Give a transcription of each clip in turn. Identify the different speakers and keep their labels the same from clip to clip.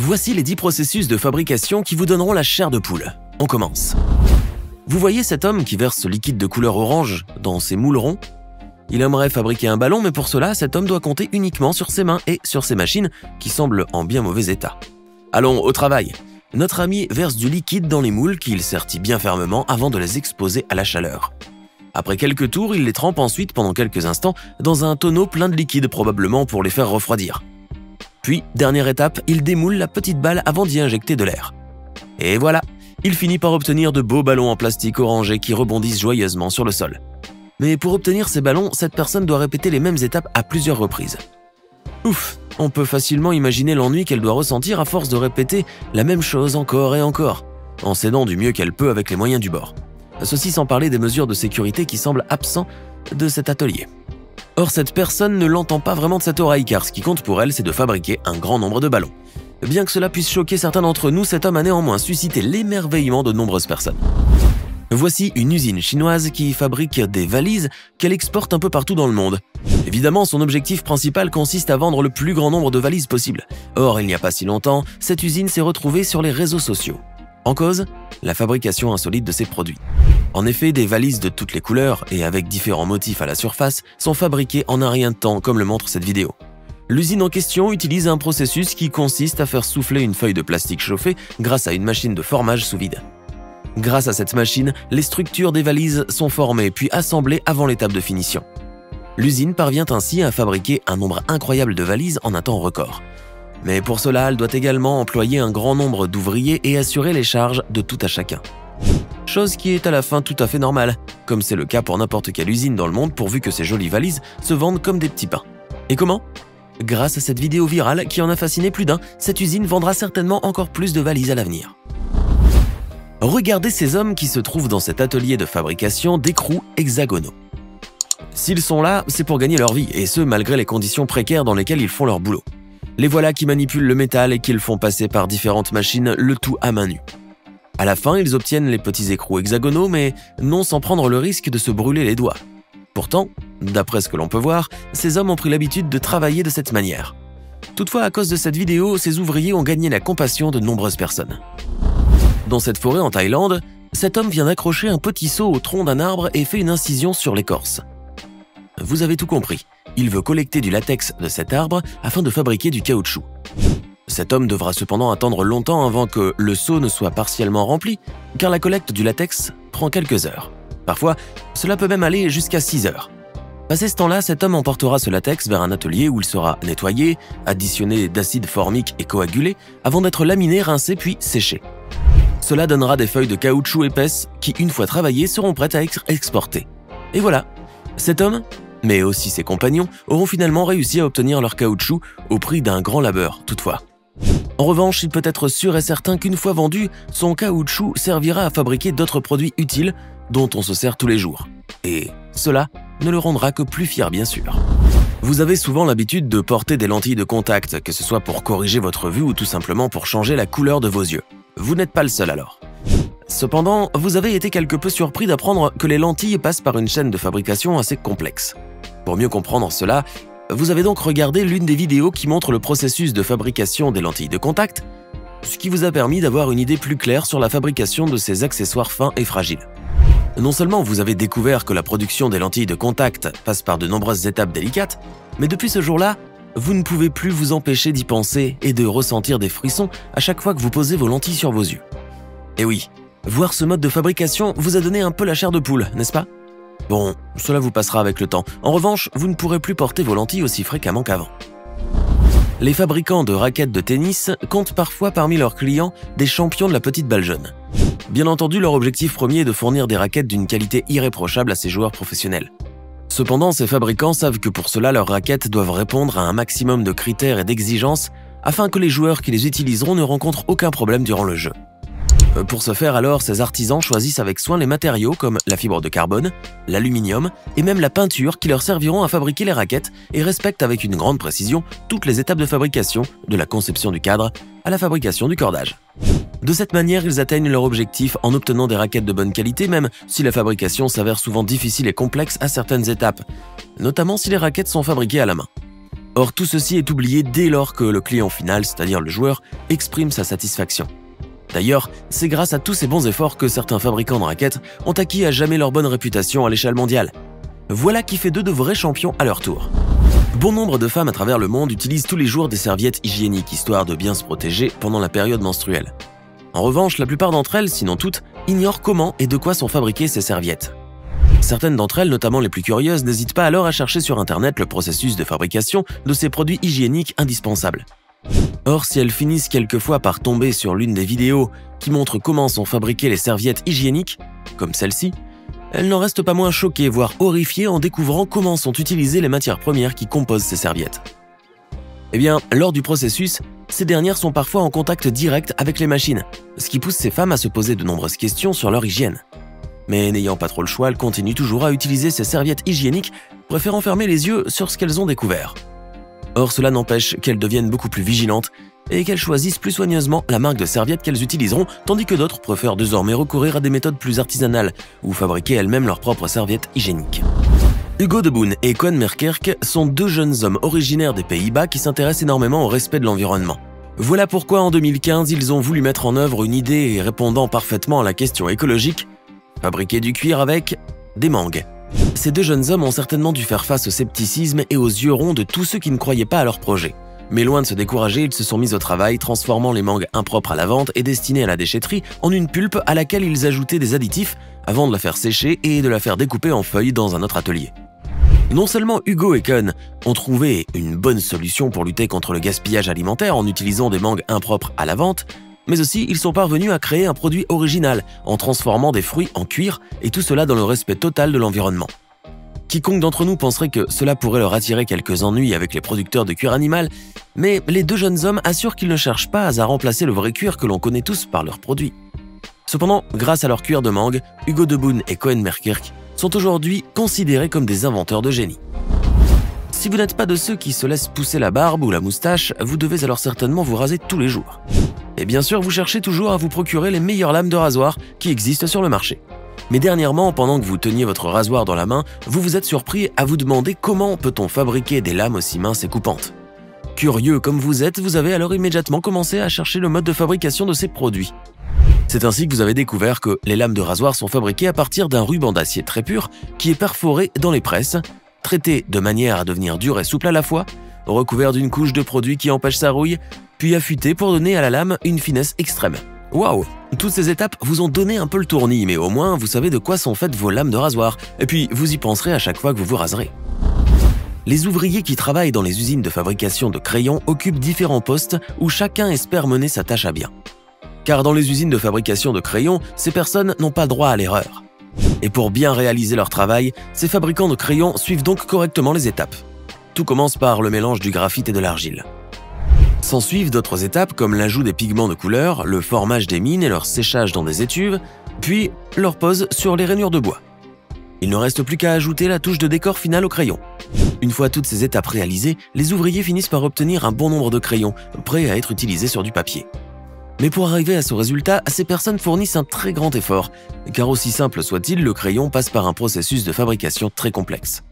Speaker 1: Voici les 10 processus de fabrication qui vous donneront la chair de poule. On commence. Vous voyez cet homme qui verse ce liquide de couleur orange dans ses moules ronds? Il aimerait fabriquer un ballon, mais pour cela, cet homme doit compter uniquement sur ses mains et sur ses machines qui semblent en bien mauvais état. Allons au travail. Notre ami verse du liquide dans les moules qu'il sertit bien fermement avant de les exposer à la chaleur. Après quelques tours, il les trempe ensuite pendant quelques instants dans un tonneau plein de liquide, probablement pour les faire refroidir. Puis, dernière étape, il démoule la petite balle avant d'y injecter de l'air. Et voilà, il finit par obtenir de beaux ballons en plastique orangé qui rebondissent joyeusement sur le sol. Mais pour obtenir ces ballons, cette personne doit répéter les mêmes étapes à plusieurs reprises. Ouf, on peut facilement imaginer l'ennui qu'elle doit ressentir à force de répéter la même chose encore et encore, en s'aidant du mieux qu'elle peut avec les moyens du bord. Ceci sans parler des mesures de sécurité qui semblent absents de cet atelier. Or, cette personne ne l'entend pas vraiment de cette oreille, car ce qui compte pour elle, c'est de fabriquer un grand nombre de ballons. Bien que cela puisse choquer certains d'entre nous, cet homme a néanmoins suscité l'émerveillement de nombreuses personnes. Voici une usine chinoise qui fabrique des valises qu'elle exporte un peu partout dans le monde. Évidemment, son objectif principal consiste à vendre le plus grand nombre de valises possible. Or, il n'y a pas si longtemps, cette usine s'est retrouvée sur les réseaux sociaux. En cause, la fabrication insolite de ses produits. En effet, des valises de toutes les couleurs et avec différents motifs à la surface sont fabriquées en un rien de temps, comme le montre cette vidéo. L'usine en question utilise un processus qui consiste à faire souffler une feuille de plastique chauffée grâce à une machine de formage sous vide. Grâce à cette machine, les structures des valises sont formées puis assemblées avant l'étape de finition. L'usine parvient ainsi à fabriquer un nombre incroyable de valises en un temps record. Mais pour cela, elle doit également employer un grand nombre d'ouvriers et assurer les charges de tout à chacun. Chose qui est à la fin tout à fait normale, comme c'est le cas pour n'importe quelle usine dans le monde pourvu que ces jolies valises se vendent comme des petits pains. Et comment? Grâce à cette vidéo virale qui en a fasciné plus d'un, cette usine vendra certainement encore plus de valises à l'avenir. Regardez ces hommes qui se trouvent dans cet atelier de fabrication d'écrous hexagonaux. S'ils sont là, c'est pour gagner leur vie, et ce malgré les conditions précaires dans lesquelles ils font leur boulot. Les voilà qui manipulent le métal et qui le font passer par différentes machines, le tout à main nue. À la fin, ils obtiennent les petits écrous hexagonaux, mais non sans prendre le risque de se brûler les doigts. Pourtant, d'après ce que l'on peut voir, ces hommes ont pris l'habitude de travailler de cette manière. Toutefois, à cause de cette vidéo, ces ouvriers ont gagné la compassion de nombreuses personnes. Dans cette forêt en Thaïlande, cet homme vient d'accrocher un petit seau au tronc d'un arbre et fait une incision sur l'écorce. Vous avez tout compris, il veut collecter du latex de cet arbre afin de fabriquer du caoutchouc. Cet homme devra cependant attendre longtemps avant que le seau ne soit partiellement rempli, car la collecte du latex prend quelques heures. Parfois, cela peut même aller jusqu'à 6 heures. Passé ce temps-là, cet homme emportera ce latex vers un atelier où il sera nettoyé, additionné d'acide formique et coagulé, avant d'être laminé, rincé puis séché. Cela donnera des feuilles de caoutchouc épaisses qui, une fois travaillées, seront prêtes à être exportées. Et voilà, cet homme, mais aussi ses compagnons, auront finalement réussi à obtenir leur caoutchouc au prix d'un grand labeur, toutefois. En revanche, il peut être sûr et certain qu'une fois vendu, son caoutchouc servira à fabriquer d'autres produits utiles dont on se sert tous les jours. Et cela ne le rendra que plus fier, bien sûr. Vous avez souvent l'habitude de porter des lentilles de contact, que ce soit pour corriger votre vue ou tout simplement pour changer la couleur de vos yeux. Vous n'êtes pas le seul alors. Cependant, vous avez été quelque peu surpris d'apprendre que les lentilles passent par une chaîne de fabrication assez complexe. Pour mieux comprendre cela, vous avez donc regardé l'une des vidéos qui montre le processus de fabrication des lentilles de contact, ce qui vous a permis d'avoir une idée plus claire sur la fabrication de ces accessoires fins et fragiles. Non seulement vous avez découvert que la production des lentilles de contact passe par de nombreuses étapes délicates, mais depuis ce jour-là, vous ne pouvez plus vous empêcher d'y penser et de ressentir des frissons à chaque fois que vous posez vos lentilles sur vos yeux. Et oui, voir ce mode de fabrication vous a donné un peu la chair de poule, n'est-ce pas? Bon, cela vous passera avec le temps. En revanche, vous ne pourrez plus porter vos lentilles aussi fréquemment qu'avant. Les fabricants de raquettes de tennis comptent parfois parmi leurs clients des champions de la petite balle jaune. Bien entendu, leur objectif premier est de fournir des raquettes d'une qualité irréprochable à ces joueurs professionnels. Cependant, ces fabricants savent que pour cela, leurs raquettes doivent répondre à un maximum de critères et d'exigences afin que les joueurs qui les utiliseront ne rencontrent aucun problème durant le jeu. Pour ce faire alors, ces artisans choisissent avec soin les matériaux comme la fibre de carbone, l'aluminium et même la peinture qui leur serviront à fabriquer les raquettes et respectent avec une grande précision toutes les étapes de fabrication, de la conception du cadre à la fabrication du cordage. De cette manière, ils atteignent leur objectif en obtenant des raquettes de bonne qualité, même si la fabrication s'avère souvent difficile et complexe à certaines étapes, notamment si les raquettes sont fabriquées à la main. Or, tout ceci est oublié dès lors que le client final, c'est-à-dire le joueur, exprime sa satisfaction. D'ailleurs, c'est grâce à tous ces bons efforts que certains fabricants de raquettes ont acquis à jamais leur bonne réputation à l'échelle mondiale. Voilà qui fait d'eux de vrais champions à leur tour. Bon nombre de femmes à travers le monde utilisent tous les jours des serviettes hygiéniques, histoire de bien se protéger pendant la période menstruelle. En revanche, la plupart d'entre elles, sinon toutes, ignorent comment et de quoi sont fabriquées ces serviettes. Certaines d'entre elles, notamment les plus curieuses, n'hésitent pas alors à chercher sur internet le processus de fabrication de ces produits hygiéniques indispensables. Or, si elles finissent quelquefois par tomber sur l'une des vidéos qui montre comment sont fabriquées les serviettes hygiéniques, comme celle-ci, elles n'en restent pas moins choquées, voire horrifiées en découvrant comment sont utilisées les matières premières qui composent ces serviettes. Eh bien, lors du processus, ces dernières sont parfois en contact direct avec les machines, ce qui pousse ces femmes à se poser de nombreuses questions sur leur hygiène. Mais n'ayant pas trop le choix, elles continuent toujours à utiliser ces serviettes hygiéniques, préférant fermer les yeux sur ce qu'elles ont découvert. Or, cela n'empêche qu'elles deviennent beaucoup plus vigilantes et qu'elles choisissent plus soigneusement la marque de serviettes qu'elles utiliseront, tandis que d'autres préfèrent désormais recourir à des méthodes plus artisanales ou fabriquer elles-mêmes leurs propres serviettes hygiéniques. Hugo de Boon et Koen Merkerk sont deux jeunes hommes originaires des Pays-Bas qui s'intéressent énormément au respect de l'environnement. Voilà pourquoi en 2015, ils ont voulu mettre en œuvre une idée répondant parfaitement à la question écologique: fabriquer du cuir avec des mangues. Ces deux jeunes hommes ont certainement dû faire face au scepticisme et aux yeux ronds de tous ceux qui ne croyaient pas à leur projet. Mais loin de se décourager, ils se sont mis au travail, transformant les mangues impropres à la vente et destinées à la déchetterie en une pulpe à laquelle ils ajoutaient des additifs avant de la faire sécher et de la faire découper en feuilles dans un autre atelier. Non seulement Hugo et Koen ont trouvé une bonne solution pour lutter contre le gaspillage alimentaire en utilisant des mangues impropres à la vente, mais aussi ils sont parvenus à créer un produit original en transformant des fruits en cuir, et tout cela dans le respect total de l'environnement. Quiconque d'entre nous penserait que cela pourrait leur attirer quelques ennuis avec les producteurs de cuir animal, mais les deux jeunes hommes assurent qu'ils ne cherchent pas à remplacer le vrai cuir que l'on connaît tous par leurs produits. Cependant, grâce à leur cuir de mangue, Hugo de Boon et Koen Merkerk sont aujourd'hui considérés comme des inventeurs de génie. Si vous n'êtes pas de ceux qui se laissent pousser la barbe ou la moustache, vous devez alors certainement vous raser tous les jours. Et bien sûr, vous cherchez toujours à vous procurer les meilleures lames de rasoir qui existent sur le marché. Mais dernièrement, pendant que vous teniez votre rasoir dans la main, vous vous êtes surpris à vous demander comment peut-on fabriquer des lames aussi minces et coupantes. Curieux comme vous êtes, vous avez alors immédiatement commencé à chercher le mode de fabrication de ces produits. C'est ainsi que vous avez découvert que les lames de rasoir sont fabriquées à partir d'un ruban d'acier très pur qui est perforé dans les presses, traité de manière à devenir dur et souple à la fois, recouvert d'une couche de produit qui empêche sa rouille, puis affûté pour donner à la lame une finesse extrême. Waouh! Toutes ces étapes vous ont donné un peu le tournis, mais au moins vous savez de quoi sont faites vos lames de rasoir, et puis vous y penserez à chaque fois que vous vous raserez. Les ouvriers qui travaillent dans les usines de fabrication de crayons occupent différents postes où chacun espère mener sa tâche à bien. Car dans les usines de fabrication de crayons, ces personnes n'ont pas droit à l'erreur. Et pour bien réaliser leur travail, ces fabricants de crayons suivent donc correctement les étapes. Tout commence par le mélange du graphite et de l'argile. S'ensuivent d'autres étapes comme l'ajout des pigments de couleur, le formage des mines et leur séchage dans des étuves, puis leur pose sur les rainures de bois. Il ne reste plus qu'à ajouter la touche de décor finale au crayon. Une fois toutes ces étapes réalisées, les ouvriers finissent par obtenir un bon nombre de crayons, prêts à être utilisés sur du papier. Mais pour arriver à ce résultat, ces personnes fournissent un très grand effort, car aussi simple soit-il, le crayon passe par un processus de fabrication très complexe.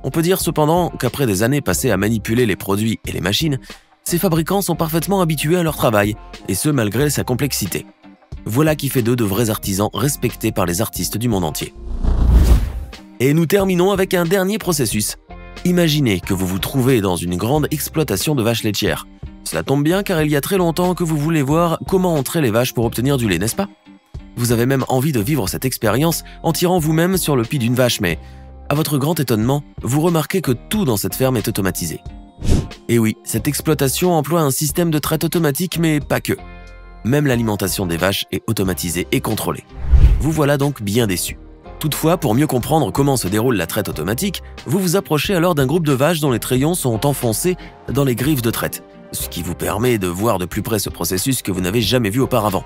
Speaker 1: On peut dire cependant qu'après des années passées à manipuler les produits et les machines, ces fabricants sont parfaitement habitués à leur travail, et ce malgré sa complexité. Voilà qui fait d'eux de vrais artisans respectés par les artistes du monde entier. Et nous terminons avec un dernier processus. Imaginez que vous vous trouvez dans une grande exploitation de vaches laitières. Cela tombe bien car il y a très longtemps que vous voulez voir comment on traite les vaches pour obtenir du lait, n'est-ce pas? Vous avez même envie de vivre cette expérience en tirant vous-même sur le pied d'une vache, mais à votre grand étonnement, vous remarquez que tout dans cette ferme est automatisé. Et oui, cette exploitation emploie un système de traite automatique, mais pas que. Même l'alimentation des vaches est automatisée et contrôlée. Vous voilà donc bien déçu. Toutefois, pour mieux comprendre comment se déroule la traite automatique, vous vous approchez alors d'un groupe de vaches dont les trayons sont enfoncés dans les griffes de traite, ce qui vous permet de voir de plus près ce processus que vous n'avez jamais vu auparavant.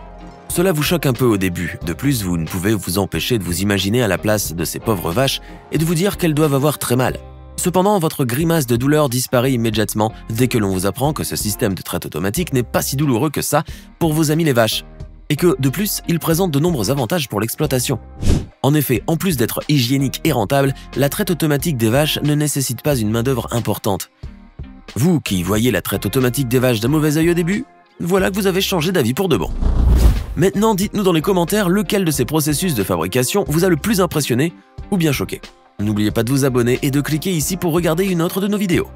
Speaker 1: Cela vous choque un peu au début, de plus vous ne pouvez vous empêcher de vous imaginer à la place de ces pauvres vaches et de vous dire qu'elles doivent avoir très mal. Cependant, votre grimace de douleur disparaît immédiatement dès que l'on vous apprend que ce système de traite automatique n'est pas si douloureux que ça pour vos amis les vaches, et que, de plus, il présente de nombreux avantages pour l'exploitation. En effet, en plus d'être hygiénique et rentable, la traite automatique des vaches ne nécessite pas une main-d'œuvre importante. Vous qui voyez la traite automatique des vaches d'un mauvais œil au début, voilà que vous avez changé d'avis pour de bon. Maintenant, dites-nous dans les commentaires lequel de ces processus de fabrication vous a le plus impressionné ou bien choqué. N'oubliez pas de vous abonner et de cliquer ici pour regarder une autre de nos vidéos.